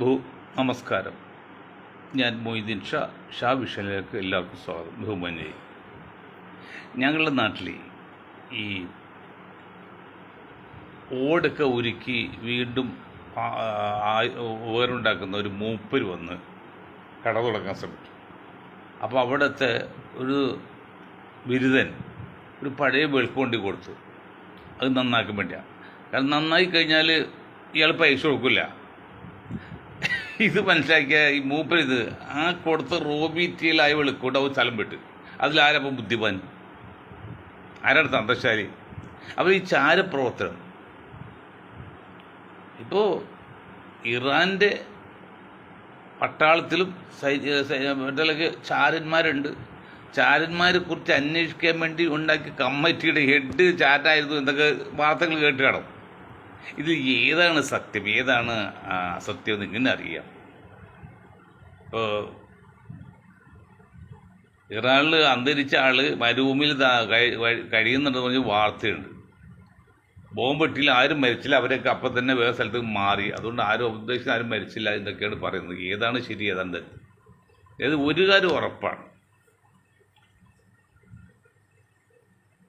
നമസ്കാരം. ഞാൻ മൊയ്തീൻ ഷാ വിഷനിലേക്ക് എല്ലാവർക്കും സ്വാഗതം. ബഹുമാന്യരെ, ഞങ്ങളുടെ നാട്ടിൽ ഈ ഓടൊക്കെ ഉരുക്കി വീണ്ടും വേറുണ്ടാക്കുന്ന ഒരു മൂപ്പര് വന്ന് കട തുടങ്ങാൻ ശ്രമിച്ചു. അപ്പോൾ അവിടുത്തെ ഒരു ബിരുദൻ ഒരു പഴയ വെളുപ്പുണ്ടി കൊടുത്തു. അത് നന്നാക്കാൻ വേണ്ടിയാണ്. കാരണം നന്നായി കഴിഞ്ഞാൽ ഇയാൾ പൈസ കൊടുക്കില്ല. ഇത് മനസ്സിലാക്കിയ ഈ മൂപ്പരിത് ആ കൊടുത്ത റോബീറ്റിയിലായ വെളുക്കൂട്ട് അവർ സ്ഥലം വിട്ട്. അതിലാരപ്പം ബുദ്ധിമാൻ, ആരാണ് തന്തശാലി? അപ്പോൾ ഈ ചാരപ്രവർത്തനം ഇപ്പോൾ ഇറാൻ്റെ പട്ടാളത്തിലും മറ്റുള്ളൊക്കെ ചാരന്മാരുണ്ട്. ചാരന്മാരെ കുറിച്ച് അന്വേഷിക്കാൻ വേണ്ടി ഉണ്ടാക്കിയ കമ്മിറ്റിയുടെ ഹെഡ് ചാറ്റായിരുന്നു എന്നൊക്കെ വാർത്തകൾ കേട്ട് കാണും. ഇതിൽ ഏതാണ് സത്യം, ഏതാണ് അസത്യം എന്ന് ഇങ്ങനെ അറിയാം. ഇപ്പോൾ ഇറാനിൽ അന്തരിച്ച ആൾ മരുഭൂമിയിൽ കഴിയുന്നുണ്ടെന്ന് പറഞ്ഞ് വാർത്തയുണ്ട്. ബോംബെട്ടിയിൽ ആരും മരിച്ചില്ല, അവരൊക്കെ അപ്പം തന്നെ വേറെ സ്ഥലത്തേക്ക് മാറി. അതുകൊണ്ട് ആരും ഉദ്ദേശിച്ച് ആരും മരിച്ചില്ല എന്നൊക്കെയാണ് പറയുന്നത്. ഏതാണ് ശരി, ഏതാണ് തെറ്റ്? അതായത് ഒരു കാര്യം ഉറപ്പാണ്,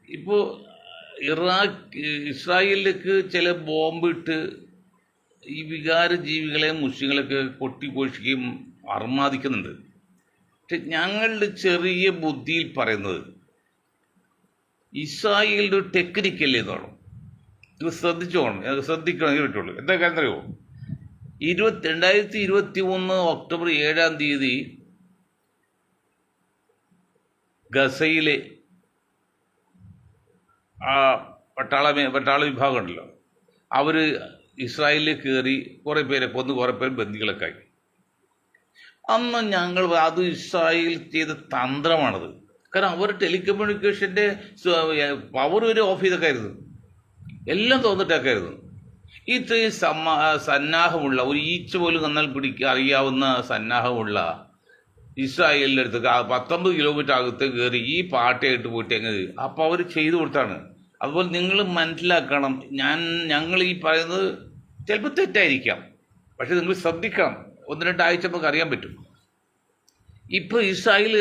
ഇപ്പോൾ ഇസ്രായേലിലേക്ക് ചില ബോംബിട്ട് ഈ വികാര ജീവികളെയും മുസ്ലിങ്ങളൊക്കെ കൊട്ടിഘോഷിക്കുകയും അർമാദിക്കുന്നുണ്ട്. പക്ഷെ ഞങ്ങളുടെ ചെറിയ ബുദ്ധിയിൽ പറയുന്നത് ഇസ്രായേലിൻ്റെ ഒരു ടെക്നിക്കല്ലേ എന്നാണ്. ഇത് ശ്രദ്ധിക്കണമെങ്കിൽ പറ്റുള്ളൂ. എന്താ കാര്യം അറിയുമോ? 2021 ഒക്ടോബർ 7 ഗസയിലെ ആ പട്ടാള വിഭാഗം ഉണ്ടല്ലോ, അവർ ഇസ്രായേലിൽ കയറി കുറേ പേരെ കൊന്ന് കുറേ പേര് ബന്ദികളൊക്കെ ആക്കി. അന്ന് ഞങ്ങൾ അത് ഇസ്രായേൽ ചെയ്ത തന്ത്രമാണത്. കാരണം അവർ ടെലികമ്മ്യൂണിക്കേഷൻ്റെ പവർ വരെ ഓഫ് ചെയ്തൊക്കെ ആയിരുന്നു, എല്ലാം തോന്നിട്ടൊക്കെയായിരുന്നു. ഇത്രയും സന്നാഹമുള്ള ഒരു ഈച്ച പോലും നന്നാൽ അറിയാവുന്ന സന്നാഹമുള്ള ഇസ്രായേലിൻ്റെ അടുത്ത് 19 കിലോമീറ്റർ അകത്ത് കയറി ഈ പാട്ടയായിട്ട് പോയിട്ട് എങ്ങനെ അപ്പോൾ അവർ ചെയ്തു കൊടുത്താണ്. അതുപോലെ നിങ്ങൾ മനസ്സിലാക്കണം, ഞങ്ങൾ ഈ പറയുന്നത് ചിലപ്പോൾ തെറ്റായിരിക്കാം, പക്ഷെ നിങ്ങൾ ശ്രദ്ധിക്കണം. 1-2 ആഴ്ച നമുക്ക് അറിയാൻ പറ്റും. ഇപ്പോൾ ഇസ്രായേൽ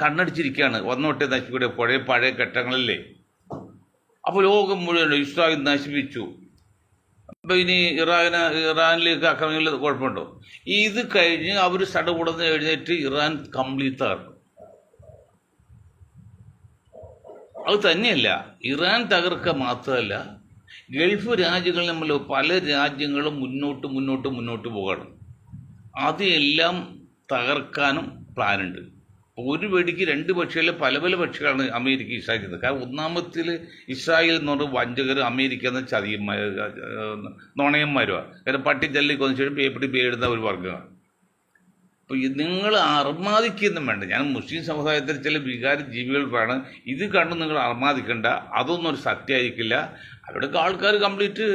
കണ്ണടിച്ചിരിക്കുകയാണ്. വന്നോട്ടെ നശിപ്പിക്കട്ടെ, പഴയ ഘട്ടങ്ങളില്ലേ. അപ്പോൾ ലോകം മുഴുവൻ ഇസ്രായേൽ നശിപ്പിച്ചു, അപ്പോൾ ഇനി ഇറാനിലേക്ക് ആക്രമണങ്ങളിൽ കുഴപ്പമുണ്ടോ? ഇത് കഴിഞ്ഞ് അവർ സടകുടന്ന് എഴുന്നേറ്റ് ഇറാൻ കംപ്ലീറ്റ് തകർക്കും. അത് തന്നെയല്ല, ഇറാൻ തകർക്കുക മാത്രമല്ല, ഗൾഫ് രാജ്യങ്ങളിൽ നമ്മൾ പല രാജ്യങ്ങളും മുന്നോട്ട് പോകണം. അതെല്ലാം തകർക്കാനും പ്ലാനുണ്ട്. ഒരു വെടിക്ക് 2 പക്ഷികളിൽ പല പക്ഷികളാണ് അമേരിക്ക ഇസ്രായേൽ ചെയ്യുന്നത്. കാരണം ഒന്നാമത്തിൽ ഇസ്രായേൽ എന്ന് പറഞ്ഞാൽ വഞ്ചകർ, അമേരിക്ക എന്ന ചതിയന്മാർ, നുണയന്മാരുമാണ്. കാരണം പട്ടി ജല്ലി കൊന്നിട്ട് പേപ്പട്ടി പേരിടുന്ന ഒരു വർഗ്ഗമാണ്. അപ്പോൾ നിങ്ങൾ അർമാദിക്കൊന്നും വേണ്ട. ഞാൻ മുസ്ലിം സമുദായത്തിൽ ചില വികാര ജീവികൾക്കാണ് ഇത് കണ്ട് നിങ്ങൾ അർമാദിക്കേണ്ട. അതൊന്നും ഒരു സത്യമായിരിക്കില്ല. അവിടെയൊക്കെ ആൾക്കാർ കംപ്ലീറ്റ്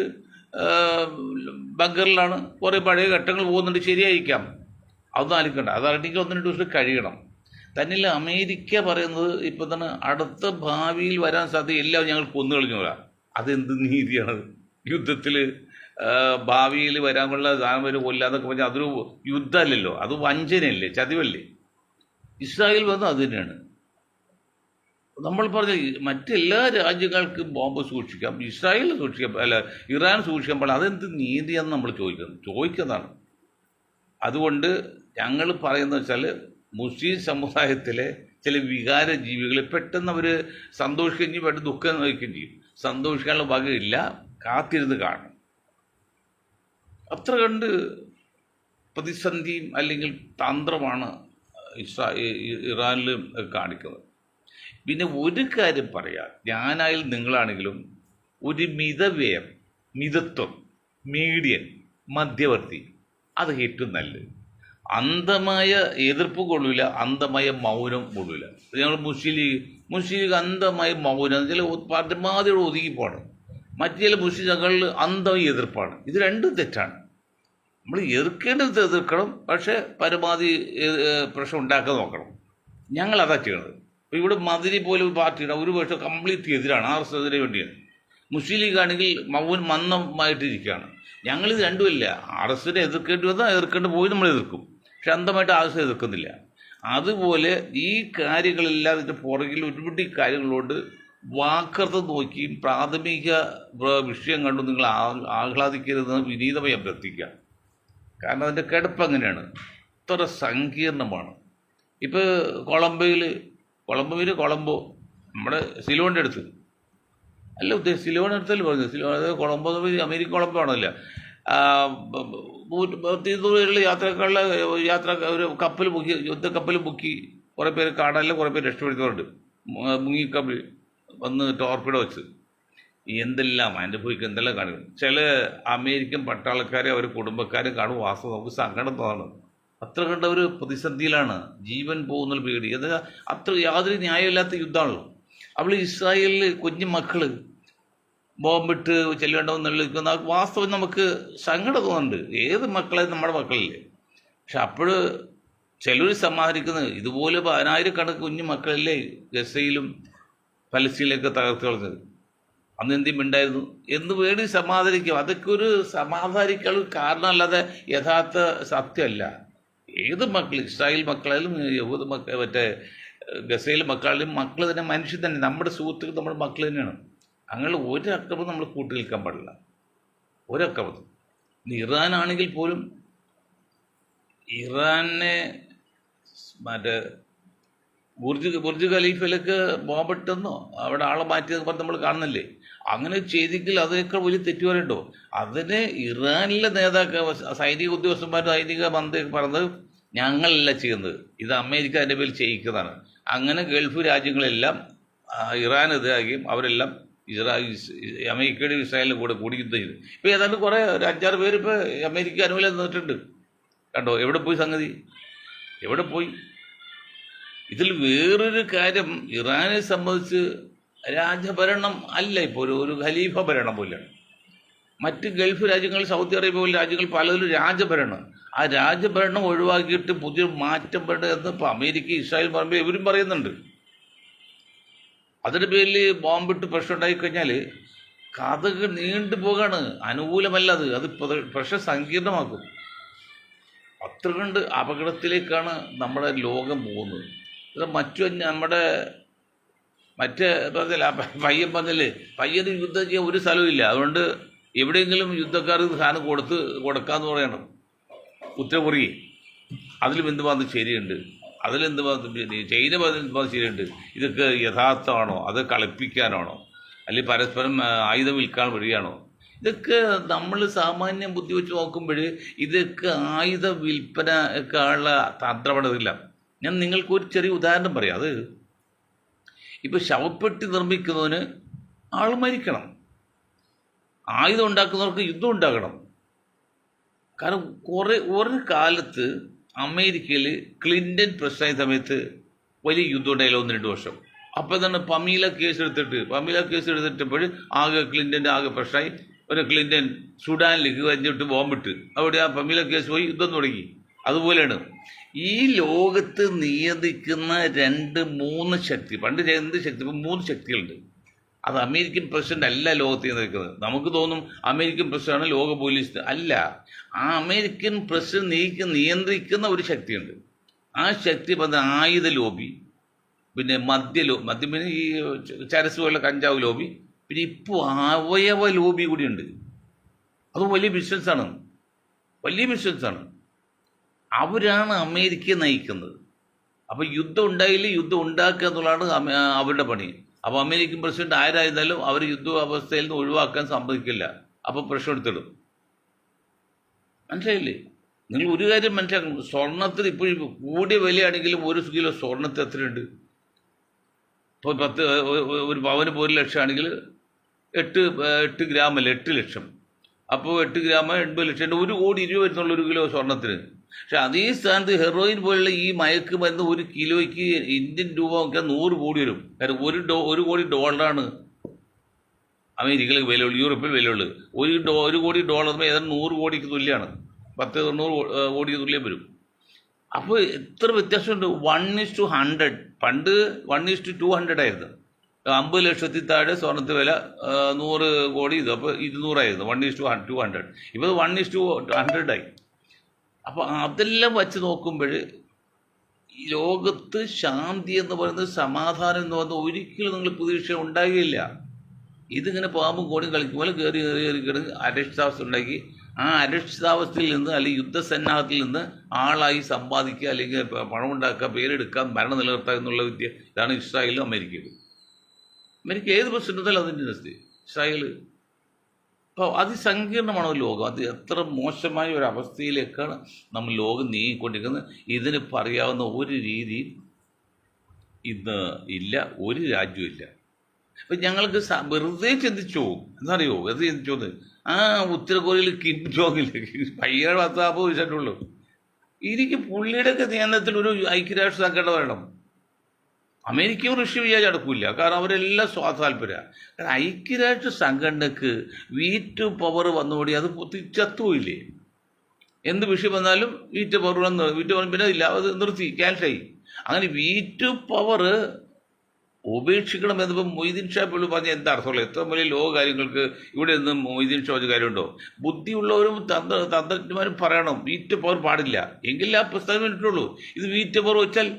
ബങ്കറിലാണ്, കുറേ പഴയ ഘട്ടങ്ങൾ പോകുന്നുണ്ട്, ശരിയായിരിക്കാം. അതൊന്നും ആയിരിക്കണ്ട. അതറിഞ്ഞെങ്കിൽ 1-2 ദിവസം കഴിയണം. തന്നില്ല അമേരിക്ക പറയുന്നത് ഇപ്പം തന്നെ അടുത്ത ഭാവിയിൽ വരാൻ സാധ്യത എല്ലാം ഞങ്ങൾ കൊന്നു കളഞ്ഞു വരാം. അതെന്ത് നീതിയാണ്? യുദ്ധത്തിൽ ഭാവിയിൽ വരാനുള്ള സാധനം വരെ കൊല്ലാന്നൊക്കെ പറഞ്ഞാൽ അതൊരു യുദ്ധമല്ലല്ലോ, അത് വഞ്ചനയല്ലേ, ചതിവല്ലേ. ഇസ്രായേൽ വന്നത് അത് തന്നെയാണ്. നമ്മൾ പറഞ്ഞ മറ്റെല്ലാ രാജ്യങ്ങൾക്കും ബോംബ് സൂക്ഷിക്കാം, ഇസ്രായേൽ സൂക്ഷിക്കാം, അല്ല ഇറാൻ സൂക്ഷിക്കാൻ പാടില്ല. അതെന്ത് നീതിയാണെന്ന് നമ്മൾ ചോദിക്കുന്നതാണ്. അതുകൊണ്ട് ഞങ്ങൾ പറയുന്നത് വെച്ചാൽ മുസ്ലിം സമുദായത്തിലെ ചില വികാര ജീവികളെ പെട്ടെന്ന് അവർ സന്തോഷിക്കുകയും ചെയ്യും, പെട്ടെന്ന് ദുഃഖം വഹിക്കുകയും ചെയ്യും. സന്തോഷിക്കാനുള്ള വകയില്ല, കാത്തിരുന്ന് കാണും. അത്ര കണ്ട് പ്രതിസന്ധിയും അല്ലെങ്കിൽ തന്ത്രമാണ് ഇറാനിൽ കാണിക്കുന്നത്. പിന്നെ ഒരു കാര്യം പറയാം, ഞാനായാലും നിങ്ങളാണെങ്കിലും ഒരു മിതത്വം, മീഡിയൻ, മധ്യവർത്തി, അത് ഏറ്റവും നല്ലത്. അന്ധമായ എതിർപ്പ് കൊള്ളില്ല, അന്ധമായ മൗനം കൊള്ളില്ല. ഞങ്ങൾ മുസ്ലിം ലീഗ് അന്ധമായ മൗനം, ചില പരമാവധി ഒതുങ്ങിപ്പോണ്. മറ്റു ചില മുസ്ലിം സംഘങ്ങളിൽ അന്ധമായ എതിർപ്പാണ്. ഇത് രണ്ടും തെറ്റാണ്. നമ്മൾ എതിർക്കേണ്ടത് എതിർക്കണം, പക്ഷേ പരമാവധി പ്രശ്നം ഉണ്ടാക്കാൻ നോക്കണം. ഞങ്ങളതാ ചെയ്യണത്. ഇപ്പോൾ ഇവിടെ മദിനി പോലെ ഒരു പാർട്ടിയുടെ ഒരു പക്ഷേ കംപ്ലീറ്റ് എതിരാണ്, RSSനെതിരെ വേണ്ടിയാണ്. മുസ്ലിം ലീഗ് ആണെങ്കിൽ മന്ദമായിട്ടിരിക്കുകയാണ്. ഞങ്ങളിത് രണ്ടുമില്ല. RSSനെ എതിർക്കേണ്ടി വന്നാൽ എതിർക്കേണ്ടി പോയി നമ്മൾ എതിർക്കും, പക്ഷെ അന്ധമായിട്ട് RSS എതിർക്കുന്നില്ല. അതുപോലെ ഈ കാര്യങ്ങളെല്ലാം ഇതിൻ്റെ പുറകിൽ ഒരുപാട് കാര്യങ്ങളോട് വാക്കർത്ഥം നോക്കി പ്രാഥമിക വിഷയം കണ്ടു നിങ്ങൾ ആഹ്ലാദിക്കരുതെന്ന് വിനീതമായി അഭ്യർത്ഥിക്കുക. കാരണം അതിൻ്റെ കിടപ്പ് അങ്ങനെയാണ്, ഇത്ര സങ്കീർണമാണ്. ഇപ്പോൾ കൊളംബോ നമ്മുടെ സിലോണിൻ്റെ അടുത്ത് അല്ല ഉദ്ദേശിച്ച്, സിലോണിൻ്റെ അടുത്തല്ലേ പറഞ്ഞത്, അത് കൊളംബോ അമേരിക്ക കൊളംബോ ആണല്ല. ദൂരെയുള്ള ഒരു കപ്പൽ മുക്കി, യുദ്ധക്കപ്പൽ മുക്കി കുറേ പേര് കാണാനില്ല, കുറേ പേര് രക്ഷപ്പെടുത്തുന്നുണ്ട്. മുങ്ങിക്കപ്പൽ വന്ന് ടോർപിഡോ വെച്ച് എന്തെല്ലാം അനുഭവിക്കും, എന്തെല്ലാം കാണിക്കും. ചില അമേരിക്കൻ പട്ടാളക്കാരെ അവർ കുടുംബക്കാരും കാണും, വാസ്തവം നമുക്ക് സങ്കടം തോന്നണം. അത്ര കണ്ട ഒരു പ്രതിസന്ധിയിലാണ്, ജീവൻ പോകുന്നുള്ള പേടി. അത് അത്ര യാതൊരു ന്യായമില്ലാത്ത യുദ്ധമാണല്ലോ. അവൾ ഇസ്രായേലിൽ കുഞ്ഞു മക്കൾ ബോംബിട്ട് ചെല്ലേണ്ടവെന്നുള്ള വാസ്തവം നമുക്ക് സങ്കടം തോന്നുന്നുണ്ട്. ഏത് മക്കളെ നമ്മുടെ മക്കളില്ലേ? പക്ഷെ അപ്പോൾ ചിലർ സമാഹരിക്കുന്നത് ഇതുപോലെ 10,000 കുഞ്ഞു മക്കളല്ലേ ഗസയിലും പലസ്തീനിലൊക്കെ തകർത്ത് കളഞ്ഞത്. അന്ന് എന്തും ഉണ്ടായിരുന്നു എന്ന് വേണ്ടി സമാധാനിക്കും. അതൊക്കെ ഒരു സമാധാനിക്കാനുള്ള കാരണമല്ലാതെ യഥാർത്ഥ സത്യമല്ല. ഏത് മക്കൾ, ഇസ്രായേൽ മക്കളായാലും യഹൂദ മറ്റേ ഗസയിലെ മക്കളായാലും മക്കൾ തന്നെ മനുഷ്യൻ തന്നെ, നമ്മുടെ സുഹൃത്തുക്കൾ നമ്മുടെ മക്കൾ തന്നെയാണ്. അങ്ങനെ ഒരു അക്രമം നമ്മൾ കൂട്ടി നിൽക്കാൻ പാടില്ല, ഒരക്രമം. ഇറാനാണെങ്കിൽ പോലും ഇറാനെ മറ്റേ ബുർജ് ഖലീഫയിലൊക്കെ ബോംബിട്ടെന്നോ അവിടെ ആളെ മാറ്റിയെന്ന് പറഞ്ഞ് നമ്മൾ കാണുന്നില്ലേ? അങ്ങനെ ചെയ്തെങ്കിൽ അതിനേക്കാൾ വലിയ തെറ്റ് പറയണ്ടോ? അതിന് ഇറാനിലെ സൈനിക ഉദ്യോഗസ്ഥന്മാർ, സൈനിക മന്ത്രി പറഞ്ഞത് ഞങ്ങളല്ല ചെയ്യുന്നത്, ഇത് അമേരിക്ക അതിൻ്റെ പേരിൽ ചെയ്യിക്കുന്നതാണ്. അങ്ങനെ ഗൾഫ് രാജ്യങ്ങളെല്ലാം ഇറാനെതിരാകുകയും അവരെല്ലാം അമേരിക്കയുടെ ഇസ്രായേലിനും കൂടി യുദ്ധം ചെയ്തു. ഇപ്പോൾ ഏതാണ്ട് കുറേ ഒരു 5-6 പേര് ഇപ്പോൾ അമേരിക്ക അനുകൂലം നിന്നിട്ടുണ്ട്. കണ്ടോ എവിടെ പോയി സംഗതി, എവിടെ പോയി? ഇതിൽ വേറൊരു കാര്യം, ഇറാനെ സംബന്ധിച്ച് രാജഭരണം അല്ല ഇപ്പോൾ, ഒരു ഖലീഫ ഭരണം പോലെയാണ്. മറ്റ് ഗൾഫ് രാജ്യങ്ങൾ, സൗദി അറേബ്യ പോലെ രാജ്യങ്ങൾ പലതിലും രാജഭരണം. ആ രാജഭരണം ഒഴിവാക്കിയിട്ട് പുതിയ മാറ്റം വേണ്ട എന്ന് ഇപ്പോൾ അമേരിക്ക, ഇസ്രായേൽ പറയുമ്പോൾ ഇവരും പറയുന്നുണ്ട്. അതിൻ്റെ പേരിൽ ബോംബിട്ട് പ്രശ്നം ഉണ്ടായിക്കഴിഞ്ഞാൽ കഥകൾ നീണ്ടു പോകാണ്, അനുകൂലമല്ല. അത് പ്രശ്നം സങ്കീർണമാക്കും. അത്ര കണ്ട് അപകടത്തിലേക്കാണ് നമ്മുടെ ലോകം പോകുന്നത്. ഇത് നമ്മുടെ പറഞ്ഞില്ല, പയ്യൻ പറഞ്ഞില്ലേ, പയ്യന് യുദ്ധം ചെയ്യാൻ ഒരു സ്ഥലവും. അതുകൊണ്ട് എവിടെയെങ്കിലും യുദ്ധക്കാർക്ക് സാധനം കൊടുക്കാമെന്ന് പറയണം. ഉത്തരകൊറിയ അതിലും എന്ത് പറഞ്ഞ് ശരിയുണ്ട്, അതിലെന്ത് ചൈന പറഞ്ഞ് ശരിയുണ്ട്. ഇതൊക്കെ യഥാർത്ഥമാണോ, അത് കളിപ്പിക്കാനാണോ, അല്ലെങ്കിൽ പരസ്പരം ആയുധം വിൽക്കാൻ വഴിയാണോ? ഇതൊക്കെ നമ്മൾ സാമാന്യം ബുദ്ധി വെച്ച് നോക്കുമ്പോൾ ഇതൊക്കെ ആയുധ വിൽപ്പന ഒക്കെ ഉള്ള തന്ത്രപടമില്ല. ഞാൻ നിങ്ങൾക്ക് ഒരു ചെറിയ ഉദാഹരണം പറയാം. അത് ഇപ്പോൾ ശവപ്പെട്ടി നിർമ്മിക്കുന്നതിന് ആൾ മരിക്കണം, ആയുധം ഉണ്ടാക്കുന്നവർക്ക് യുദ്ധം ഉണ്ടാകണം. കാരണം ഒരു കാലത്ത് അമേരിക്കയിൽ ക്ലിൻ്റൺ പ്രസിഡന്റ് സമയത്ത് വലിയ യുദ്ധം ഉണ്ടായില്ല, 1-2 വർഷം. അപ്പോൾ തന്നെ പമീല കേസ് എടുത്തിട്ടപ്പോൾ ആകെ ക്ലിൻ്റൻ്റെ ആകെ പ്രശ്നമായി. ഒരു ക്ലിൻ്റൺ സുഡാനിലേക്ക് കഴിഞ്ഞിട്ട് ബോംബിട്ട് അവിടെ ആ പമീല കേസ് പോയി, യുദ്ധം തുടങ്ങി. അതുപോലെയാണ് ഈ ലോകത്ത് നിയന്ത്രിക്കുന്ന 2-3 ശക്തി. പണ്ട് എന്ത് ശക്തി, ഇപ്പം 3 ശക്തികളുണ്ട്. അത് അമേരിക്കൻ പ്രസിഡന്റ് അല്ല ലോകത്ത് നിയന്ത്രിക്കുന്നത്. നമുക്ക് തോന്നും അമേരിക്കൻ പ്രസിഡന്റാണ് ലോക പോലീസ്, അല്ല. ആ അമേരിക്കൻ പ്രസിഡന്റ് നിയന്ത്രിക്കുന്ന ഒരു ശക്തിയുണ്ട്. ആ ശക്തി ആയുധ ലോബി, പിന്നെ മദ്യം, പിന്നെ ഈ ചരസ് പോലുള്ള കഞ്ചാവ് ലോബി, പിന്നെ ഇപ്പോൾ അവയവ ലോബി കൂടിയുണ്ട്. അത് വലിയ ബിസിനസ്സാണ്. അവരാണ് അമേരിക്കയെ നയിക്കുന്നത്. അപ്പോൾ യുദ്ധം ഉണ്ടായില്ല, യുദ്ധം ഉണ്ടാക്കുക എന്നുള്ളതാണ് അവരുടെ പണി. അപ്പോൾ അമേരിക്കൻ പ്രസിഡന്റ് ആരായിരുന്നാലും അവർ യുദ്ധ അവസ്ഥയിൽ നിന്ന് ഒഴിവാക്കാൻ സമ്മതിക്കില്ല. അപ്പോൾ പ്രശ്നം എടുത്തിടും. മനസ്സിലായില്ലേ? നിങ്ങൾ ഒരു കാര്യം മനസ്സിലാക്കണം, സ്വർണത്തിന് ഇപ്പോഴും കൂടിയ വിലയാണെങ്കിലും 1 കിലോ സ്വർണത്തിന് എത്രയുണ്ട്? ഇപ്പോൾ ഒരു പവന് 1 ലക്ഷം ആണെങ്കിൽ 8 ഗ്രാമല്ല, 8 ലക്ഷം. അപ്പോൾ 8 ഗ്രാം 80 ലക്ഷം, 1 കോടി രൂപ വരുന്നുള്ള 1 കിലോ സ്വർണത്തിന്. പക്ഷെ അതേ സ്ഥാനത്ത് ഹെറോയിൻ പോലുള്ള ഈ മയക്ക് മരുന്ന് 1 കിലോയ്ക്ക് ഇന്ത്യൻ രൂപ നോക്കിയാൽ 100 കോടി വരും. കാരണം 1 കോടി ഡോളറാണ് അമേരിക്കയിലേക്ക് വിലയുള്ളൂ, യൂറോപ്പിൽ വിലയുള്ളത്. 1 കോടി ഡോളറിന് ഏതാണ്ട് 100 കോടിക്ക് തുല്യമാണ്, 10-90 കോടിക്ക് തുല്യം വരും. അപ്പോൾ എത്ര വ്യത്യാസമുണ്ട്? 1:100. പണ്ട് 1:200 ആയിരുന്നു. 50 ലക്ഷത്തിൽ താഴെ സ്വർണ്ണത്തിന് വില 100 കോടി ഇത്. അപ്പോൾ 200ആയിരുന്നു, 1:200. ഇപ്പോൾ 1:100 അപ്പോൾ അതെല്ലാം വച്ച് നോക്കുമ്പോൾ ഈ ലോകത്ത് ശാന്തി എന്ന് പറയുന്നത്, സമാധാനം എന്ന് പറയുന്നത് ഒരിക്കലും നിങ്ങൾ പ്രതീക്ഷ ഉണ്ടാകുകയില്ല. ഇതിങ്ങനെ പാമ്പും കോടിയും കളിക്കുമ്പോൾ കയറി അരക്ഷിതാവസ്ഥ ഉണ്ടാക്കി, ആ അരക്ഷിതാവസ്ഥയിൽ നിന്ന് അല്ലെങ്കിൽ യുദ്ധസന്നാഹത്തിൽ നിന്ന് ആളായി സമ്പാദിക്കുക, അല്ലെങ്കിൽ പണം ഉണ്ടാക്കുക, പേരെടുക്കുക, ഭരണം നിലനിർത്തുക എന്നുള്ള വിദ്യ. ഇതാണ് ഇസ്രായേലും അമേരിക്കയിലും. അമേരിക്ക ഏത് പ്രശ്നത്തിലും അതിൻ്റെ അവസ്ഥ. ഇസ്രായേൽ അപ്പോൾ അതിസങ്കീർണമാണ് ലോകം. അത് എത്ര മോശമായ ഒരു അവസ്ഥയിലേക്കാണ് നമ്മൾ ലോകം നീങ്ങിക്കൊണ്ടിരിക്കുന്നത്. ഇതിന് പറയാവുന്ന ഒരു രീതിയും ഇന്ന് ഇല്ല, ഒരു രാജ്യവും ഇല്ല. അപ്പം ഞങ്ങൾക്ക് വെറുതെ ചിന്തിച്ചു പോകും. എന്താണെന്നറിയോ, വെറുതെ ചിന്തിച്ചു പോകുന്നത്, ഉത്തര കൊറിയയിൽ കിം ജോങ് ഇല്ല, പയ്യ 10-40 വയസ്സായിട്ടുള്ളൂ. എനിക്ക് പുള്ളിയുടെയൊക്കെ നിയന്ത്രണത്തിൽ ഒരു ഐക്യരാഷ്ട്ര സംഘടന വരണം. അമേരിക്കയും റഷ്യ വിചാരിച്ച് നടക്കില്ല, കാരണം അവരെല്ലാം സ്വാതാല്പര്യമാണ്. കാരണം ഐക്യരാഷ്ട്ര സംഘടനക്ക് വീറ്റോ പവർ വന്നുകൂടി അത് ചത്തുപോയില്ലേ. എന്ത് വിഷയം വന്നാലും വീറ്റോ പവർ വന്ന് പിന്നെ ഇല്ല, അത് നിർത്തി, ക്യാൻസലായി. അങ്ങനെ വീറ്റോ പവർ ഉപേക്ഷിക്കണം എന്നിപ്പോൾ മൊയ്തീൻ ഷാ പുള്ളി പറഞ്ഞ എന്താ അർത്ഥമുള്ളത്? എത്ര വലിയ ലോക കാര്യങ്ങൾക്ക് ഇവിടെ നിന്ന് മൊയ്തീൻ ഷാ ഒരു കാര്യമുണ്ടോ? ബുദ്ധിയുള്ളവരും തന്ത്രജ്ഞന്മാരും പറയണം വീറ്റോ പവർ പാടില്ല, എങ്കിലേ ആ പുസ്തകം ഇട്ടുള്ളൂ. ഇത് വീറ്റോ പവർ വെച്ചാൽ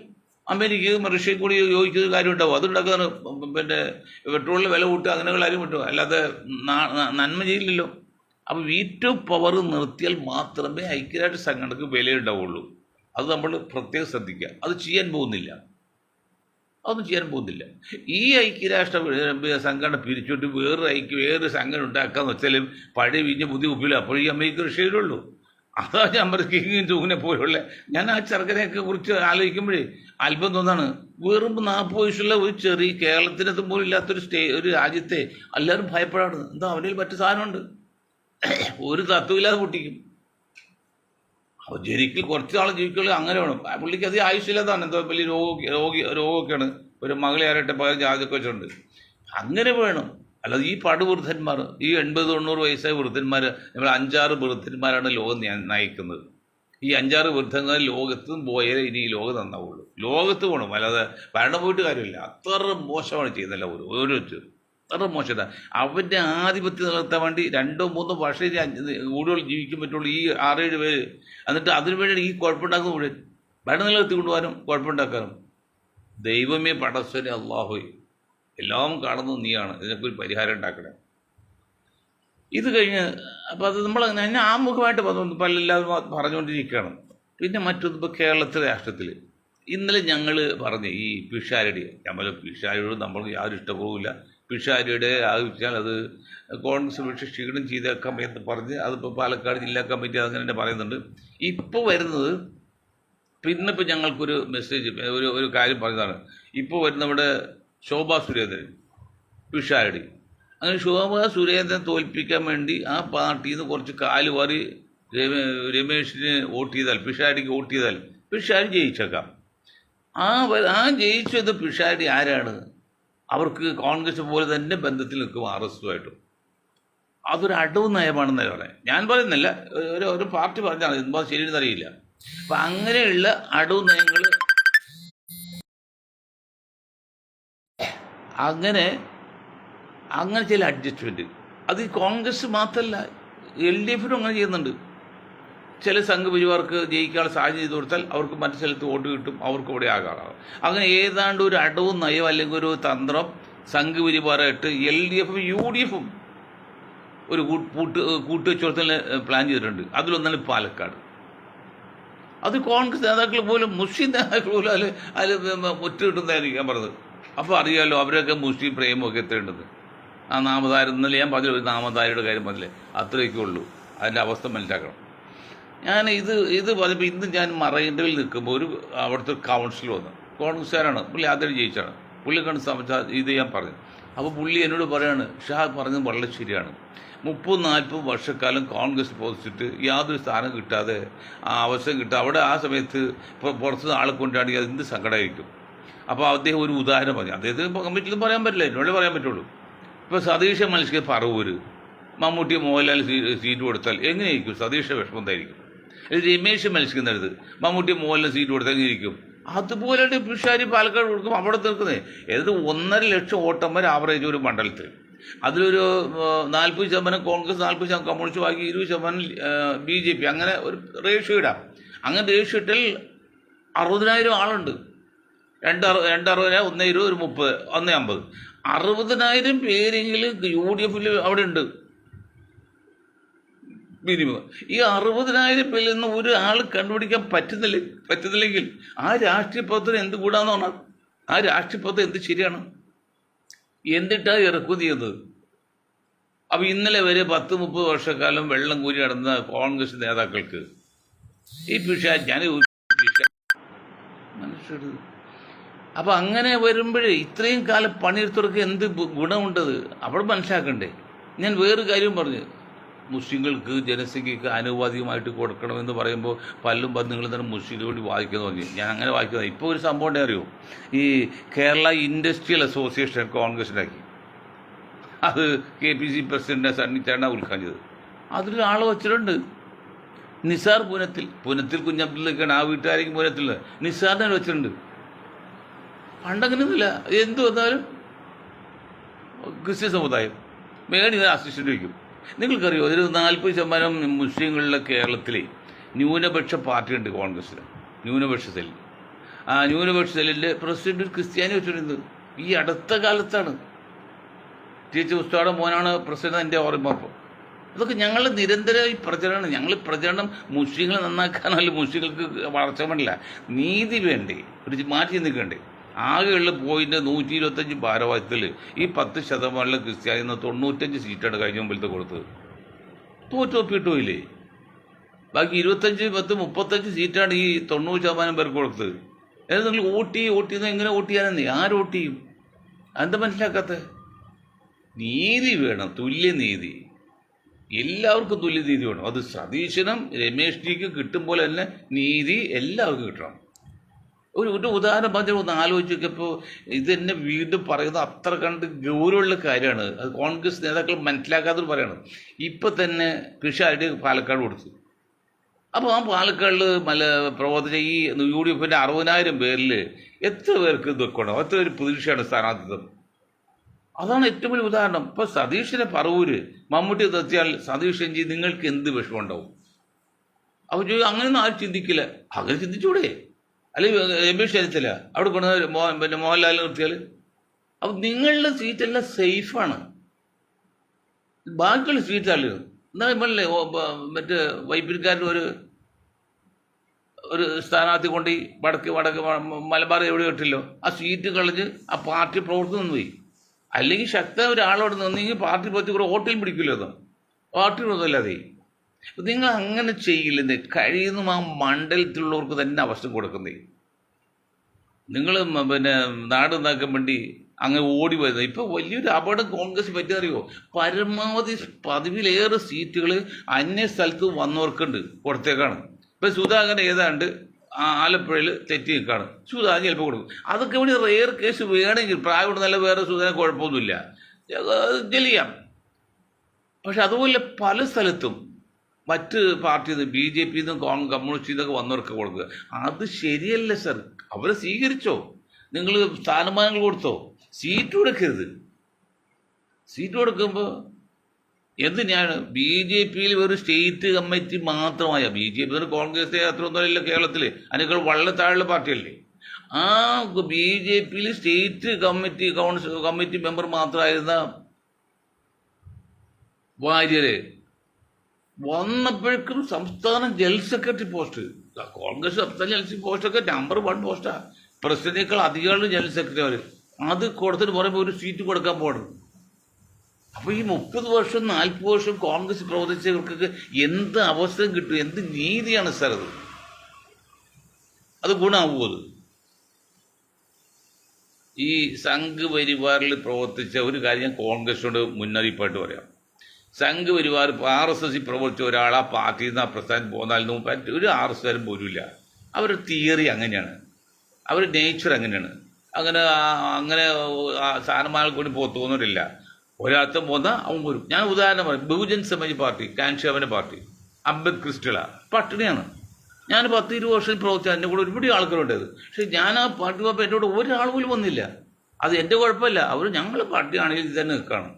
അമേരിക്കയും റഷ്യയും കൂടി യോജിച്ചൊരു കാര്യം ഉണ്ടാവും. അതുണ്ടാക്കാണ് പിന്നെ പെട്രോളിന് വില കൂട്ടുക, അങ്ങനെയുള്ള കാര്യം കിട്ടും, അല്ലാതെ നന്മ ചെയ്യില്ലല്ലോ. അപ്പോൾ വീറ്റോ പവർ നിർത്തിയാൽ മാത്രമേ ഐക്യരാഷ്ട്ര സംഘടനക്ക് വിലയുണ്ടാവുള്ളൂ. അത് നമ്മൾ പ്രത്യേകം ശ്രദ്ധിക്കുക. അത് ചെയ്യാൻ പോകുന്നില്ല, അതൊന്നും ചെയ്യാൻ പോകുന്നില്ല. ഈ ഐക്യരാഷ്ട്ര സംഘടന പിരിച്ചുവിട്ട് വേറൊരു സംഘടന ഉണ്ടാക്കാന്ന് വെച്ചാലും പഴയ വീഞ്ഞ പുതിയ ഉപ്പില്ല. അപ്പോൾ ഈ അമേരിക്ക റഷ്യയിലുള്ളൂ. അതാണ് ഞാൻ പറഞ്ഞ കിങ് ജൂങ്ങിനെ പോലുള്ള. ഞാൻ ആ ചെറുക്കനെയൊക്കെ കുറിച്ച് ആലോചിക്കുമ്പോഴേ അല്പം തോന്നാണ്. വെറും 40 വയസ്സുള്ള ഒരു ചെറിയ കേരളത്തിനകത്ത് പോലും ഇല്ലാത്തൊരു ഒരു രാജ്യത്തെ എല്ലാവരും ഭയപ്പെടാണ്. എന്താ അവനിൽ മറ്റു സാധനമുണ്ട്, ഒരു തത്വമില്ലാതെ പൊട്ടിക്കും. അപ്പോൾ ജനിക്കൽ കുറച്ച് നാൾ ജീവിക്കുള്ളൂ, അങ്ങനെ വേണം. പുള്ളിക്ക് അധികം ആയുഷ്യമില്ലാതാണ്, എന്തോ വലിയ രോഗമൊക്കെയാണ്. ഒരു മകളെ ആരട്ടെ പകരം ജാതിയൊക്കെ വെച്ചിട്ടുണ്ട്. അങ്ങനെ വേണം. അല്ലാതെ ഈ പടുവൃദ്ധന്മാർ, ഈ 80-90 വയസ്സായ വൃദ്ധന്മാർ, നമ്മൾ 5-6 വൃദ്ധന്മാരാണ് ലോകം നയിക്കുന്നത്. ഈ 5-6 വൃദ്ധന്മാർ ലോകത്തും പോയാലേ ഇനി ഈ ലോകം നന്നാവുള്ളൂ. ലോകത്ത് പോകണം, അല്ലാതെ ഭരണം പോയിട്ട് കാര്യമില്ല. അത്ര മോശമാണ് ചെയ്യുന്നില്ല ഓരോരുത്തരും, അത്ര മോശമാണ്. അവൻ്റെ ആധിപത്യം നിലനിർത്താൻ വേണ്ടി 2-3 വർഷം കൂടുതൽ ജീവിക്കാൻ പറ്റുള്ളൂ ഈ 6-7 പേര്. എന്നിട്ട് അതിനു വേണ്ടി ഈ കുഴപ്പമുണ്ടാക്കുന്ന മുഴുവൻ ഭരണം നിലനിർത്തി കൊണ്ടുപോകാനും കുഴപ്പമുണ്ടാക്കാനും. ദൈവമേ പടസ്വനെ അള്ളാഹുവേ, എല്ലാം കാണുന്നത് നീയാണ്, ഇതിനൊക്കെ ഒരു പരിഹാരം ഉണ്ടാക്കണേ. ഇത് കഴിഞ്ഞ് അപ്പോൾ അത് നമ്മൾ എന്നെ ആമുഖമായിട്ട് പലെല്ലാവരും പറഞ്ഞുകൊണ്ടിരിക്കുകയാണ്. പിന്നെ മറ്റൊന്ന്, ഇപ്പോൾ കേരളത്തിലെ രാഷ്ട്രത്തിൽ ഇന്നലെ ഞങ്ങൾ പറഞ്ഞ ഈ പിഷാരടി, പിഷാരിയോട് നമ്മൾക്ക് യാതൊരു ഇഷ്ടക്കുറവില്ല. പിഷാരിയുടെ ആവശ്യത്താൽ അത് കോൺഗ്രസ് വിഷയം ക്ഷീണം ചെയ്തേക്കാം എന്ന് പറഞ്ഞ് അതിപ്പോൾ പാലക്കാട് ജില്ലാ കമ്മിറ്റി അങ്ങനെ പറയുന്നുണ്ട്. ഇപ്പോൾ വരുന്നത്, പിന്നിപ്പോൾ ഞങ്ങൾക്കൊരു മെസ്സേജ്, ഒരു കാര്യം പറഞ്ഞതാണ്. ഇപ്പോൾ വരുന്നവിടെ ശോഭാ സുരേന്ദ്രൻ, പിഷാരടി. അങ്ങനെ ശോഭാ സുരേന്ദ്രൻ തോൽപ്പിക്കാൻ വേണ്ടി ആ പാർട്ടിയിൽ നിന്ന് കുറച്ച് കാലുവാറി രമേശിന് വോട്ട് ചെയ്താൽ, പിഷാരടിക്ക് വോട്ട് ചെയ്താൽ പിഷാരടി ജയിച്ചേക്കാം. ആ ജയിച്ചത് പിഷാരടി ആരാണ്? അവർക്ക് കോൺഗ്രസ് പോലെ തന്നെ ബന്ധത്തിൽ നിൽക്കും RSSുമായിട്ടും. അതൊരു അടവ് നയമാണെന്ന് പറയാം. ഞാൻ പറയുന്നില്ല, ഒരു പാർട്ടി പറഞ്ഞാണ്, എന്താ ശരിയെന്ന് അറിയില്ല. അപ്പം അങ്ങനെയുള്ള അടവ് നയങ്ങൾ അങ്ങനെ ചില അഡ്ജസ്റ്റ്മെൻറ്റ് അത് ഈ കോൺഗ്രസ് മാത്രമല്ല LDFനും അങ്ങനെ ചെയ്യുന്നുണ്ട്. ചില സംഘപരിവാർക്ക് ജയിക്കാനുള്ള സാഹചര്യം ചെയ്ത് കൊടുത്താൽ അവർക്ക് മറ്റു സ്ഥലത്ത് വോട്ട് കിട്ടും, അവർക്ക് ഇവിടെ ആകാറാവും. അങ്ങനെ ഏതാണ്ട് ഒരു അടവ് നയം അല്ലെങ്കിൽ ഒരു തന്ത്രം സംഘപരിവാറായിട്ട് LDFും UDFും ഒരു കൂട്ടുവെച്ചുകൊടുത്തതിന് പ്ലാൻ ചെയ്തിട്ടുണ്ട്. അതിലൊന്നാണ് പാലക്കാട്. അത് കോൺഗ്രസ് നേതാക്കൾ പോലും, മുസ്ലിം നേതാക്കൾ പോലും അതിൽ ഒറ്റ കിട്ടുന്നതായിരിക്കും ഞാൻ പറഞ്ഞത്. അപ്പോൾ അറിയാമല്ലോ അവരൊക്കെ മുസ്ലിം പ്രേമമൊക്കെ എത്തേണ്ടത്. ആ നാമധാര, ഇന്നലെ ഞാൻ പറഞ്ഞില്ല, ഒരു നാമധാരയുടെ കാര്യം പറഞ്ഞില്ലേ, അത്രയൊക്കെ ഉള്ളൂ. അതിൻ്റെ അവസ്ഥ മനസ്സിലാക്കണം. ഞാൻ ഇത് പറഞ്ഞപ്പോൾ ഇന്ന് ഞാൻ മറൈൻഡറിൽ നിൽക്കുമ്പോൾ അവിടുത്തെ കൗൺസിലർ വന്നു, കോൺഗ്രസ്സുകാരാണ്, പുള്ളി ആദ്യം ജയിച്ചാണ്. പുള്ളി കണ്ട് സംസാരിച്ച ഇത് ഞാൻ പറഞ്ഞു. അപ്പോൾ പുള്ളി എന്നോട് പറയാണ്, ഷാ പറഞ്ഞത് വളരെ ശരിയാണ്. 30-40 വർഷക്കാലം കോൺഗ്രസ് പോസിറ്റ് യാതൊരു സ്ഥാനം കിട്ടാതെ, അവസരം കിട്ടാതെ, അവിടെ ആ സമയത്ത് പുറത്തുനിന്ന് ആളെ കൊണ്ടാണെങ്കിൽ അത് എന്ത് സങ്കടമായിരിക്കും. അപ്പോൾ അദ്ദേഹം ഒരു ഉദാഹരണം പറഞ്ഞു. അദ്ദേഹത്തിന് കമ്മിറ്റിയിലും പറയാൻ പറ്റില്ല, എന്നോട് പറയാൻ പറ്റുള്ളൂ. ഇപ്പോൾ സതീഷ് മത്സ്യ പറവൂര് മമ്മൂട്ടി മോഹൻലാൽ സീറ്റ് കൊടുത്താൽ എങ്ങനെയായിരിക്കും? സതീഷ വിഷമം എന്തായിരിക്കും? രമേശ് മത്സ്യക്കുന്നിടത്ത് മമ്മൂട്ടി മോഹൻലാൽ സീറ്റ് കൊടുത്താൽ എങ്ങനെയിരിക്കും? അതുപോലെയാണ് പിഷാരി പാലക്കാട് കൊടുക്കും അവിടെ തീർക്കുന്നത്. ഏത് 1.5 ലക്ഷം വോട്ടന്മാർ ആവറേജ് ഒരു മണ്ഡലത്തിൽ. അതിലൊരു 40% കോൺഗ്രസ്, 40% കമ്മ്യൂണിസ്റ്റ്, ബാക്കി 20% BJP. അങ്ങനെ ഒരു റേഷ്യോ ഇടാം. അങ്ങനെ റേഷ്യോ ഇട്ടാൽ 60,000 ആളുണ്ട്. 260, 120, ഒരു 30, 150, 60,000 പേരെങ്കിലും UDF അവിടെ ഉണ്ട് മിനിമം. ഈ 60,000 പേരിൽ നിന്ന് ഒരാൾ കണ്ടുപിടിക്കാൻ പറ്റുന്നില്ലെങ്കിൽ ആ രാഷ്ട്രീയ പ്രവർത്തനം എന്ത് കൂടാന്ന് പറഞ്ഞാൽ ആ രാഷ്ട്രീയ പ്രവർത്തനം എന്ത് ശരിയാണ്? എന്നിട്ടാണ് ഇറക്കു ചെയ്യുന്നത്. അപ്പം ഇന്നലെ വരെ 10-30 വർഷക്കാലം വെള്ളം കൂരി നടന്ന കോൺഗ്രസ് നേതാക്കൾക്ക് ഈ ഞാൻ മനുഷ്യർ അപ്പം അങ്ങനെ വരുമ്പോഴേ ഇത്രയും കാലം പണിയെടുത്തവർക്ക് എന്ത് ഗുണമുണ്ടത് അവിടെ മനസ്സിലാക്കണ്ടേ. ഞാൻ വേറൊരു കാര്യം പറഞ്ഞു, മുസ്ലിങ്ങൾക്ക് ജനസംഖ്യക്ക് ആനുപാതികമായിട്ട് കൊടുക്കണമെന്ന് പറയുമ്പോൾ പല്ലും ബന്ധങ്ങളും തന്നെ മുസ്ലിങ്ങൾക്ക് വേണ്ടി വായിക്കുന്നു പറഞ്ഞു. ഞാൻ അങ്ങനെ വായിക്കുന്നത്. ഇപ്പോൾ ഒരു സംഭവം ഉണ്ടേ അറിയോ, ഈ കേരള ഇൻഡസ്ട്രിയൽ അസോസിയേഷൻ കോൺഗ്രസിനാക്കി. അത് KPC പ്രസിഡന്റിനെ സണ്ണിച്ചാണ് ഉദ്ഘാടനം ചെയ്തത്. അതിലൊരാൾ വച്ചിട്ടുണ്ട്, നിസാർ പൂനത്തിൽ കുഞ്ഞബ്ദുള്ളൊക്കെയാണ് ആ വീട്ടുകാരെയും പൂനത്തിൽ നിസാറിനെ വെച്ചിട്ടുണ്ട്. പണ്ടങ്ങനെയൊന്നുമില്ല. എന്ത് വന്നാലും ക്രിസ്ത്യൻ സമുദായം മേടി അസിസ്റ്റന്റ് വയ്ക്കും. നിങ്ങൾക്കറിയോ, ഒരു 40% മുസ്ലിങ്ങളുടെ കേരളത്തിലെ ന്യൂനപക്ഷ പാർട്ടിയുണ്ട് കോൺഗ്രസ്സിന്, ന്യൂനപക്ഷ സെൽ. ആ ന്യൂനപക്ഷ സെല്ലിൻ്റെ പ്രസിഡന്റ് ഒരു ക്രിസ്ത്യാനി വെച്ചിട്ടുണ്ട്. ഈ അടുത്ത കാലത്താണ്. ടീച്ചർ ഉസ്താദ മോനാണ് പ്രസിഡന്റ്, എൻ്റെ ഓർമ്മ. അപ്പോൾ അതൊക്കെ ഞങ്ങൾ നിരന്തരം ഈ പ്രചരണം, പ്രചരണം മുസ്ലിങ്ങളെ നന്നാക്കാനല്ല, മുസ്ലിങ്ങൾക്ക് വളർച്ച വേണ്ടില്ല, നീതി വേണ്ടേ, ഒരു മാറ്റി നിൽക്കണ്ടേ. ആകെയുള്ള പോയിന്റ് 125 ഭാരവാഹിത്വത്തിൽ ഈ 10% ക്രിസ്ത്യാനിൽ നിന്ന് 95 സീറ്റാണ് കഴിഞ്ഞ മുമ്പിലത്തെ കൊടുത്തത്. തോറ്റൊപ്പിട്ടുമില്ലേ? ബാക്കി 25-35 സീറ്റാണ് ഈ 90% പേർക്ക് കൊടുത്തത്. അതായത് നിങ്ങൾ വോട്ട് ചെയ്യുന്നത് എങ്ങനെ വോട്ട് ചെയ്യാനെന്നേ, ആര് വോട്ട് ചെയ്യും? അതെന്താ മനസ്സിലാക്കാത്ത? നീതി വേണം, തുല്യനീതി. എല്ലാവർക്കും തുല്യനീതി വേണം. അത് സതീശനും രമേശ് ജിക്ക് കിട്ടും പോലെ തന്നെ നീതി എല്ലാവർക്കും കിട്ടണം. ഒരു ഉദാഹരണം പറഞ്ഞാൽ ഒന്ന് ആലോചിച്ച് നോക്കിയപ്പോൾ ഇത് തന്നെ വീണ്ടും പറയുന്നത് അത്ര കണ്ട് ഗൗരവമുള്ള കാര്യമാണ്. അത് കോൺഗ്രസ് നേതാക്കൾ മനസ്സിലാക്കാത്തത് പറയണം. ഇപ്പം തന്നെ പിഷാരി പാലക്കാട് കൊടുത്തു. അപ്പോൾ ആ പാലക്കാടിൽ പ്രവർത്തിച്ച ഈ UDF 60,000 പേരിൽ എത്ര പേർക്ക് ഇതൊക്കെ എത്ര ഒരു പ്രതീക്ഷയാണ് സ്ഥാനാർത്ഥിത്വം? അതാണ് ഏറ്റവും വലിയ ഉദാഹരണം. ഇപ്പോൾ സതീഷിനെ പറവൂര് മമ്മൂട്ടി തെറ്റിയാൽ സതീഷ് എഞ്ചി നിങ്ങൾക്ക് എന്ത് വിഷമം ഉണ്ടാവും? അപ്പോൾ അങ്ങനെയൊന്നും ആരും ചിന്തിക്കില്ല. അങ്ങനെ ചിന്തിച്ചൂടെ? അല്ലെങ്കിൽ രമേശ് ചെന്നിത്തല അവിടെ കൊണ്ടുവന്ന് മോഹൻലാലിനെ നിർത്തിയാൽ? അപ്പം നിങ്ങളുടെ സീറ്റെല്ലാം സേഫാണ്, ബാക്കിയുള്ള സീറ്റല്ല. എന്നാൽ ഇമ്മല്ലേ മറ്റേ വൈപ്പിരിക്കാരൻ ഒരു സ്ഥാനാർത്ഥി കൊണ്ട് വടക്ക് മലബാർ എവിടെ ഇട്ടില്ലോ, ആ സീറ്റ് കളഞ്ഞ് ആ പാർട്ടി പ്രവർത്തനം പോയി. അല്ലെങ്കിൽ ശക്തമായ ഒരാളോട് നിന്നെങ്കിൽ പാർട്ടി പ്രവർത്തി കൂടെ വോട്ടിൽ പിടിക്കില്ലോ, അത് പാർട്ടി ഒന്നുമല്ലാതെ. നിങ്ങൾ അങ്ങനെ ചെയ്യില്ലെന്നേ, കഴിയുന്ന ആ മണ്ഡലത്തിലുള്ളവർക്ക് തന്നെ അവസരം കൊടുക്കുന്നേ. നിങ്ങൾ നാട് നന്നാക്കാൻ വേണ്ടി അങ്ങ് ഓടി വരുന്നത്. ഇപ്പോൾ വലിയൊരു അപകടം കോൺഗ്രസ് പറ്റിയറിയോ? പരമാവധി 10-ലേറെ സീറ്റുകൾ അന്യ സ്ഥലത്ത് വന്നവർക്കുണ്ട്, കൊടുത്തേക്കാണ്. ഇപ്പം സുധാകരൻ ഏതാണ്ട് ആലപ്പുഴയിൽ തെറ്റി നിൽക്കുകയാണ്, സുധാകരൻ ചിലപ്പോൾ കൊടുക്കും. അതൊക്കെ വേണ്ടി റെയർ കേസ് വേണമെങ്കിൽ പ്രായമുള്ള നല്ല വേറെ സുധാകരൻ കുഴപ്പമൊന്നുമില്ല, ചെയ്യാം. പക്ഷെ അതുപോലെ പല സ്ഥലത്തും മറ്റ് പാർട്ടിയിൽ നിന്ന് BJP കമ്മ്യൂണിസ്റ്റിൽ നിന്നൊക്കെ വന്നവർക്ക് കൊടുക്കുക. അത് ശരിയല്ല സർ. അവരെ സ്വീകരിച്ചോ, നിങ്ങൾ സ്ഥാനമാനങ്ങൾ കൊടുത്തോ, സീറ്റ് കൊടുക്കരുത്. സീറ്റ് കൊടുക്കുമ്പോൾ എന്തിനാണ് BJPയിൽ ഒരു സ്റ്റേറ്റ് കമ്മിറ്റി മാത്രമായ, BJP കോൺഗ്രസ് അത്ര ഒന്നുമല്ല കേരളത്തിൽ, അതിനേക്കാൾ വളരെ താഴെയുള്ള പാർട്ടിയല്ലേ. ആ BJPയിൽ സ്റ്റേറ്റ് കമ്മിറ്റി മെമ്പർ മാത്രമായിരുന്ന വാര്യര് വന്നപ്പോഴേക്കും സംസ്ഥാന ജനറൽ സെക്രട്ടറി പോസ്റ്റ്, കോൺഗ്രസ് സംസ്ഥാന ജനറൽ പോസ്റ്റൊക്കെ നമ്പർ 1 പോസ്റ്റാ. പ്രസിഡന്റിനേക്കാൾ അധികമാണ് ജനറൽ സെക്രട്ടറി. അവർ അത് കൊടുത്തിട്ട് പറയുമ്പോൾ ഒരു സീറ്റ് കൊടുക്കാൻ പോകണം. അപ്പോൾ ഈ 30 വർഷം 40 വർഷം കോൺഗ്രസ് പ്രവർത്തിച്ചവർക്കൊക്കെ എന്ത് അവസരം കിട്ടും? എന്ത് നീതിയാണ് സാർ അത്? അത് ഗുണമാവുമോ? അത് ഈ സംഘ് പരിവാറിൽ പ്രവർത്തിച്ച ഒരു കാര്യം ഞാൻ കോൺഗ്രസിനോട് മുന്നറിയിപ്പായിട്ട് പറയാം. സംഘ് പരിവാർ RSS പ്രവർത്തിച്ച ഒരാൾ ആ പാർട്ടിയിൽ നിന്ന് ആ പ്രസ്ഥാനം പോന്നാലും ഒരു RSSകാരും പോലുമില്ല. അവരുടെ തിയറി അങ്ങനെയാണ്, അവരുടെ നേച്ചർ അങ്ങനെയാണ്. അങ്ങനെ സ്ഥാനമാനങ്ങൾ കൊണ്ട് തോന്നുന്നില്ല. ഒരാൾക്കും പോന്നാൽ അവൻ വരും. ഞാൻ ഉദാഹരണം പറയും, ബഹുജൻ സമാജ് പാർട്ടി, കാൻഷാവിൻ്റെ പാർട്ടി, അംബേദ്കർ ക്രിസ്റ്റല പട്ടിണിയാണ്. ഞാൻ 10-20 വർഷം പ്രവർത്തിച്ച എൻ്റെ കൂടെ ഒരുപാട് ആൾക്കാരുണ്ടായത്. പക്ഷെ ഞാൻ ആ പാർട്ടി പോയപ്പോൾ എൻ്റെ കൂടെ ഒരാൾ പോലും വന്നില്ല. അത് എൻ്റെ കുഴപ്പമില്ല. അവർ ഞങ്ങൾ പാർട്ടിയാണെങ്കിൽ ഇത് തന്നെ നിൽക്കുകയാണ്.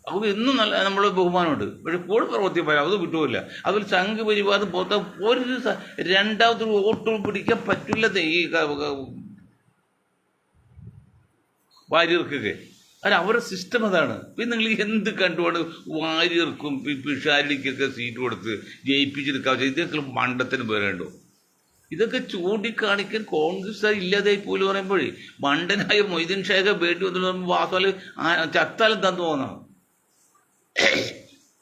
അവർ ഇന്നും നല്ല നമ്മൾ ബഹുമാനമുണ്ട്. പക്ഷെ കൂടെ പ്രവർത്തിക്കാൻ അത് കിട്ടുമില്ല. അതിൽ സംഘ പരിവാദം പോത്ത ഒരു രണ്ടാമതൊരു വോട്ട് പിടിക്കാൻ പറ്റില്ല. ഈ വാര്യർക്കൊക്കെ അത് അവരുടെ സിസ്റ്റം അതാണ്. പിന്നെ നിങ്ങൾ എന്ത് കണ്ടുകൊണ്ട് വാര്യർക്കും പിഷാലിക്കൊക്കെ സീറ്റ് കൊടുത്ത് ജയിപ്പിച്ചെടുക്കാൻ ഇതൊക്കെ മണ്ടത്തിന് പേരുണ്ടോ? ഇതൊക്കെ ചൂണ്ടിക്കാണിക്കാൻ കോൺഗ്രസ് ഇല്ലാതായി പോലും പറയുമ്പോഴേ മണ്ടനായ മൊയ്തീൻ ഷായൊക്കെ വേണ്ടി വന്നിട്ട് വാസാല് ചത്താലും തന്നു തോന്നാം.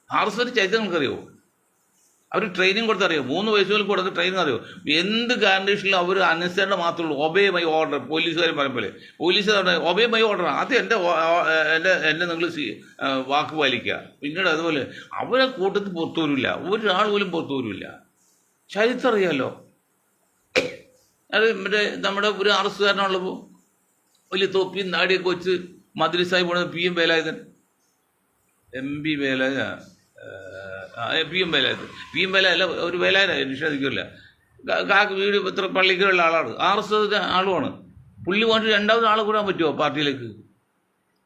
RSS ചരിത്രം നിങ്ങൾക്കറിയോ? അവർ ട്രെയിനിങ് കൊടുത്തറിയോ? 3 വയസ്സുകൾ കൊടുത്ത് ട്രെയിനിങ് അറിയോ? എന്ത് കണ്ടീഷനിലും അവർ അനുസരണ മാത്രമേ ഉള്ളൂ. Obey my order. പോലീസുകാർ പറയുമ്പോൾ പോലീസുകാർ ഒബേ മൈ ഓർഡർ. ആദ്യം എൻ്റെ നിങ്ങൾ വാക്ക് പാലിക്കുക. പിന്നീട് അതുപോലെ അവരെ കൂട്ടത്തിൽ പുറത്തു വരില്ല. ഒരാൾ പോലും പുറത്തു വരില്ല. ചരിത്രം അറിയാമല്ലോ. അത് നമ്മുടെ ഒരു RSSകാരനുള്ളപ്പോൾ വലിയ തൊപ്പിയും നാടിയൊക്കെ വെച്ച് മദ്രസായി പോണത് PM Velayudhan, MP Velayudhan, PM വേലായല്ല, ഒരു വേലായന നിഷേധിക്കില്ല. വീട് ഇത്ര പള്ളിക്കുള്ള ആളാണ്, RSS ആളുമാണ്. പുള്ളി പോയിട്ട് രണ്ടാമത് ആളെ കൂടാൻ പറ്റുമോ പാർട്ടിയിലേക്ക്?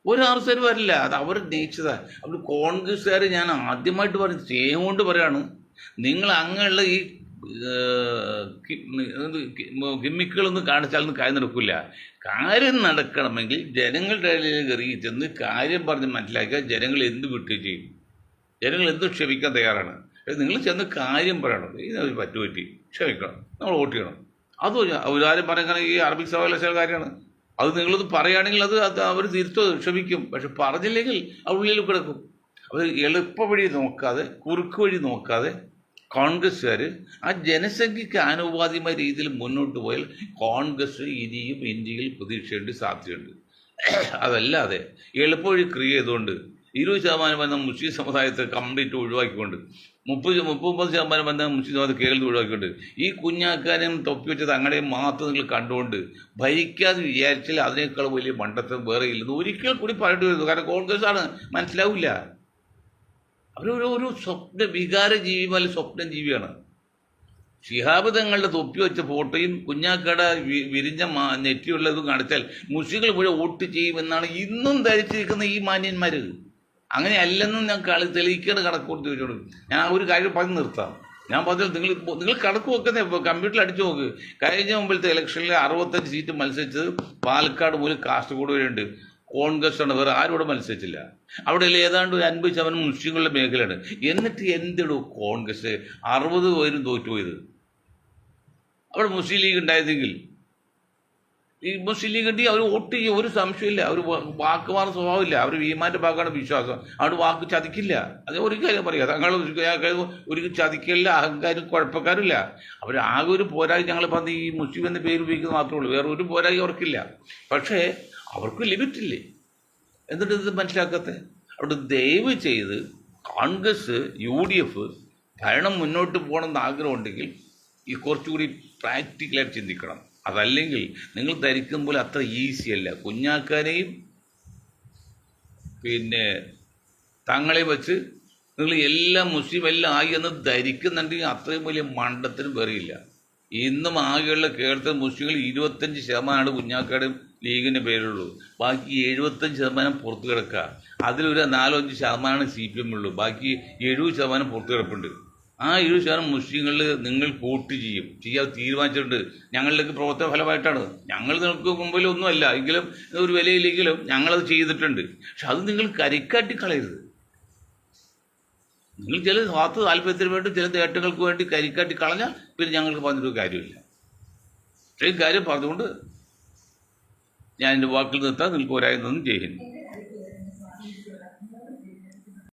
ഒരു RSS വരില്ല. അത് അവർ നേച്ചതാ. അവർ കോൺഗ്രസ്സുകാർ ഞാൻ ആദ്യമായിട്ട് പറയും, സ്നേഹം കൊണ്ട് പറയാണ്, നിങ്ങൾ അങ്ങനെയുള്ള ഈ ഗിമ്മിക്കുകളൊന്നും കാണിച്ചാലൊന്നും കാര്യം നടക്കില്ല. കാര്യം നടക്കണമെങ്കിൽ ജനങ്ങളുടെ ഇടയിലേക്ക് ഇറങ്ങി ചെന്ന് കാര്യം പറഞ്ഞ് മനസ്സിലാക്കിയാൽ ജനങ്ങൾ എന്ത് വിട്ടുകയും ചെയ്യും. ജനങ്ങൾ എന്തും ക്ഷമിക്കാൻ തയ്യാറാണ്. നിങ്ങൾ ചെന്ന് കാര്യം പറയണം. ഇതിനൊരു പറ്റി ക്ഷമിക്കണം, നമ്മൾ വോട്ട് ചെയ്യണം. അത് ഒരാരും പറയുന്നത് ഈ അറബിക് സഭയിലെ കാര്യമാണ്. അത് നിങ്ങളത് പറയുകയാണെങ്കിൽ അത് അവർ തിരുത്തോ ക്ഷമിക്കും. പക്ഷെ പറഞ്ഞില്ലെങ്കിൽ അത് ഉള്ളിൽ കിടക്കും. അവർ എളുപ്പ വഴി നോക്കാതെ, കുറുക്ക് വഴി നോക്കാതെ കോൺഗ്രസ്സുകാർ ആ ജനസംഖ്യയ്ക്ക് ആനുപാതികമായ രീതിയിൽ മുന്നോട്ട് പോയാൽ കോൺഗ്രസ് ഇനിയും ഇന്ത്യയിൽ പ്രതീക്ഷയുണ്ട്, സാധ്യതയുണ്ട്. അതല്ലാതെ എളുപ്പവഴി ക്രിയ ചെയ്തുകൊണ്ട് 20% വന്ന മുസ്ലിം സമുദായത്തെ കംപ്ലീറ്റ് ഒഴിവാക്കിക്കൊണ്ട് 30-40% വന്ന മുസ്ലിം സമുദായത്തെ കേരളത്തിൽ ഒഴിവാക്കിക്കൊണ്ട് ഈ കുഞ്ഞാക്കാനെയും തൊപ്പി വെച്ചത് അങ്ങനെ മാത്രം നിങ്ങൾ കണ്ടുകൊണ്ട് ഭരിക്കാതെ വിചാരിച്ചാൽ അതിനേക്കാൾ വലിയ മണ്ടത്തം വേറെ ഇല്ലെന്ന് ഒരിക്കൽ കൂടി പറയേണ്ടി വരുന്നു. കാരണം കോൺഗ്രസ് ആണ്, മനസ്സിലാവില്ല. അവരൊരു വികാര ജീവി, സ്വപ്നം ജീവിയാണ്. ശിഹാബ് തങ്ങളുടെ തൊപ്പി വെച്ച ഫോട്ടോയും കുഞ്ഞാക്കട വിരിഞ്ഞ നെറ്റിയുള്ളതും കാണിച്ചാൽ മുസ്ലിങ്ങൾ മുഴുവൻ വോട്ട് ചെയ്യുമെന്നാണ് ഇന്നും ധരിച്ചിരിക്കുന്ന ഈ മാന്യന്മാർ. അങ്ങനെ അല്ലെന്നും ഞാൻ തെളിയിക്കേണ്ട കണക്ക് കൊടുത്ത് ചോദിച്ചോളൂ. ഞാൻ ആ ഒരു കാര്യം പറഞ്ഞ് നിർത്താം. ഞാൻ പറഞ്ഞാൽ നിങ്ങൾ കണക്ക് വെക്കുന്നേ കമ്പ്യൂട്ടറിൽ അടിച്ചു നോക്ക്. കഴിഞ്ഞ മുമ്പിലത്തെ ഇലക്ഷനിൽ 65 സീറ്റ് മത്സരിച്ചത് പാലക്കാട് മുതൽ കാസർഗോഡ് വരെ ഉണ്ട്. കോൺഗ്രസ് ആണ്, വേറെ ആരോടും മത്സരിച്ചില്ല. അവിടെ ഏതാണ്ട് ഒരു 50% മുസ്ലിങ്ങളുടെ മേഖലയാണ്. എന്നിട്ട് എന്തിടൂ കോൺഗ്രസ് 60 പേരും തോറ്റുപോയത്? അവിടെ മുസ്ലിം ലീഗ് ഉണ്ടായതെങ്കിൽ ഈ മുസ്ലിം ലീഗ് ഉണ്ടെങ്കിൽ അവർ വോട്ട് ചെയ്യും, ഒരു സംശയമില്ല. അവർ വാക്ക് മാറുന്ന സ്വഭാവമില്ല. അവർ വീമാൻ്റെ ഭാഗമാണ് വിശ്വാസം. അവിടെ വാക്ക് ചതിക്കില്ല. അത് ഒരു കാര്യം പറയുക, തങ്ങൾ ഒരു ചതിക്കില്ല, അഹങ്കാരം കുഴപ്പക്കാരില്ല. അവർ ആകെ ഒരു പോരായി ഞങ്ങൾ പറഞ്ഞ് ഈ മുസ്ലിം എന്ന പേര് ഉപയോഗിക്കുന്നത് മാത്രമേ ഉള്ളൂ, വേറെ ഒരു പോരായി അവർക്കില്ല. പക്ഷേ അവർക്ക് ലിമിറ്റില്ലേ. എന്നിട്ട് ഇത് മനസ്സിലാക്കാത്ത അവിടെ ദയവ് ചെയ്ത് കോൺഗ്രസ് UDF ഭരണം മുന്നോട്ട് പോകണമെന്ന് ആഗ്രഹമുണ്ടെങ്കിൽ ഈ കുറച്ചുകൂടി പ്രാക്ടിക്കലായിട്ട് ചിന്തിക്കണം. അതല്ലെങ്കിൽ നിങ്ങൾ ധരിക്കുമ്പോൾ അത്ര ഈസിയല്ല. കുഞ്ഞാക്കാനെയും പിന്നെ തങ്ങളെയും വെച്ച് നിങ്ങൾ എല്ലാം മുസ്ലിം എല്ലാം ആയി എന്ന് ധരിക്കുന്നുണ്ടെങ്കിൽ അത്രയും വലിയ മണ്ടത്തിനും വേറെയില്ല. ഇന്നും ആകെയുള്ള കേരളത്തിൽ മുസ്ലിങ്ങൾ 25% കുഞ്ഞാക്കാടും ലീഗിൻ്റെ പേരുള്ളൂ. ബാക്കി 75% പുറത്തു കിടക്കുക. അതിലൊരു 4-5% CPM ഉള്ളൂ. ബാക്കി 70% പുറത്തു കിടപ്പുണ്ട്. ആ 70% മുസ്ലിങ്ങളിൽ നിങ്ങൾ വോട്ട് ചെയ്യാൻ തീരുമാനിച്ചിട്ടുണ്ട്. ഞങ്ങളിലേക്ക് പ്രവർത്തന ഫലമായിട്ടാണ്. ഞങ്ങൾ നിങ്ങൾക്ക് മുമ്പിൽ ഒന്നുമല്ല എങ്കിലും ഒരു വിലയില്ലെങ്കിലും ഞങ്ങളത് ചെയ്തിട്ടുണ്ട്. പക്ഷെ അത് നിങ്ങൾ കരിക്കാട്ടി കളയരുത്. നിങ്ങൾ ചില സ്വാർത്ഥ താല്പര്യത്തിന് വേണ്ടി ചില നേട്ടങ്ങൾക്ക് വേണ്ടി കരിക്കാട്ടി കളഞ്ഞാൽ പിന്നെ ഞങ്ങൾക്ക് പറഞ്ഞിട്ട് കാര്യമില്ല. ഇത്രയും കാര്യം പറഞ്ഞുകൊണ്ട് ഞാൻ എൻ്റെ വാക്കിൽ നിർത്താൻ നിങ്ങൾക്ക് ഒരായി നിന്നും ചെയ്യുന്നു.